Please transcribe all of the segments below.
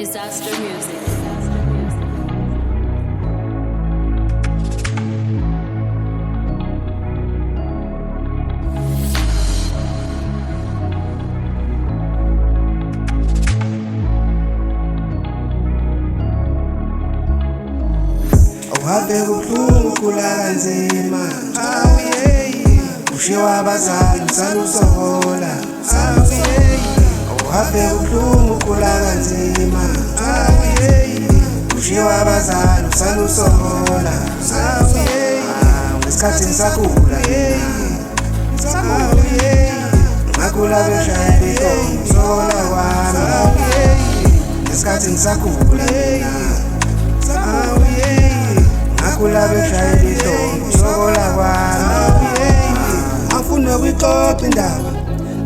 Disaster Music. Awave kubuhlungu khula kanzima ushiwa abazali usalusokola awave kubuhlungu khula kanzima ushiwa abazali usalusokola ngesikhathi ngisakhula ngakhula beshayela ihlombe sokola kwami ngesikhathi ngisakhula ngakhula beshayela ihlombe sokola kwami angifuni ukuyixoxa indaba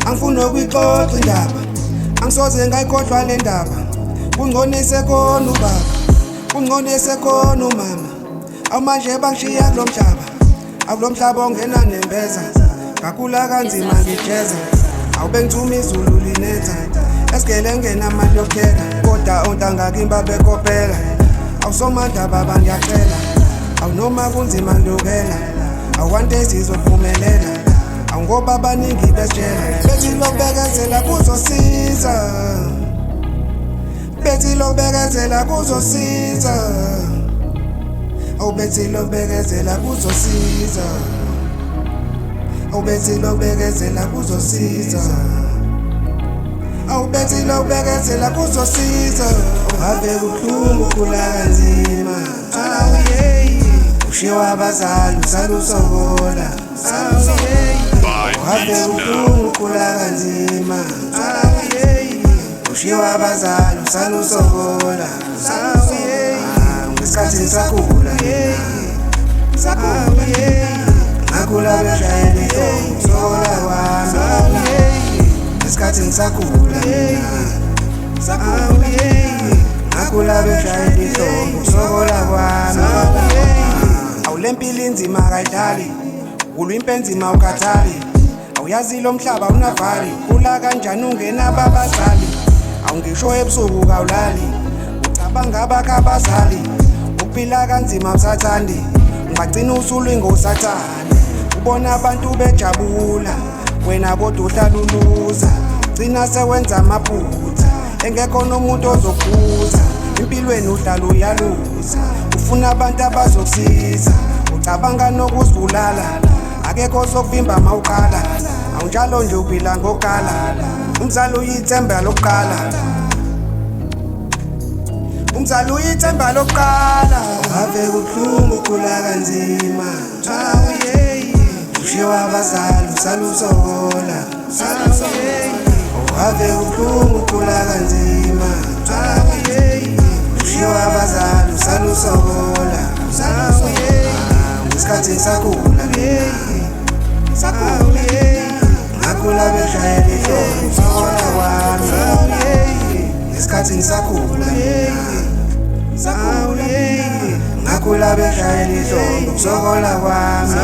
angifuni ukuyixoxa indaba angisoze ngayikhohlwa le ndaba kungcono isekhona ubaba kungcono isekhona umama awumanje bangishiya kulo mhlaba akulo mhlaba ongena nembeza ngakhula kanzima ngijeza awube ngithuma izulu linetha esigele ngena mali yokukhela kodwa ontanga kimba bekopela awusomandaba bangiyacela awunoma kunzima ndokela awante sizophumelela awungoba abaningi besitshela bethi lokubekezela kuzosiza bethi lokubekezela kuzosiza awubethi lokubekezela kuzosiza awubethi lokubekezela kuzosiza awubethi lokubekezela kuzosiza ave kubuhlungu khula kanzima ushiwa abazali usalusokola ave kubuhlungu khula kanzima ushiwa abazali usalusokola ngesikhathi ngisakhula ngakhula beshayela ihlombe sokola kwami ngesikhathi ngisakhula ngakhula beshayela ihlombe sokola kwami awule mpilo inzima kayidlali ulwimpe enzima ukhathali awuyazi lo mhlaba unavali khula kanjani ungena babazali awungisho ebusuku kawulali ucabanga abakabazali ukuphila kanzima usathandi ungagcina usulwi ngosathane ubona abantu bejabula wena kodwa uhlala uluza gcina sewenza amaphutha engekho nomuntu ozokubuza empilweni uhlala uyaluza ufuna abantu abazokusiza ucabanga nokuzibulala akekho ozokuvimba mawuqala awunjalo nje uphila ngokala umzali uyithemba lokuqala umzali uyithemba lokuqala ave kubuhlungu khula kanzima ushiwa abazali usalusokola ave kubuhlungu khula kanzima ushiwa abazali usalusokola ngesikhathi ngisakhula ngakhula beshayela ihlombe sokola kwami ngesikhathi ngisakhula ngakhula beshayela ihlombe sokola kwami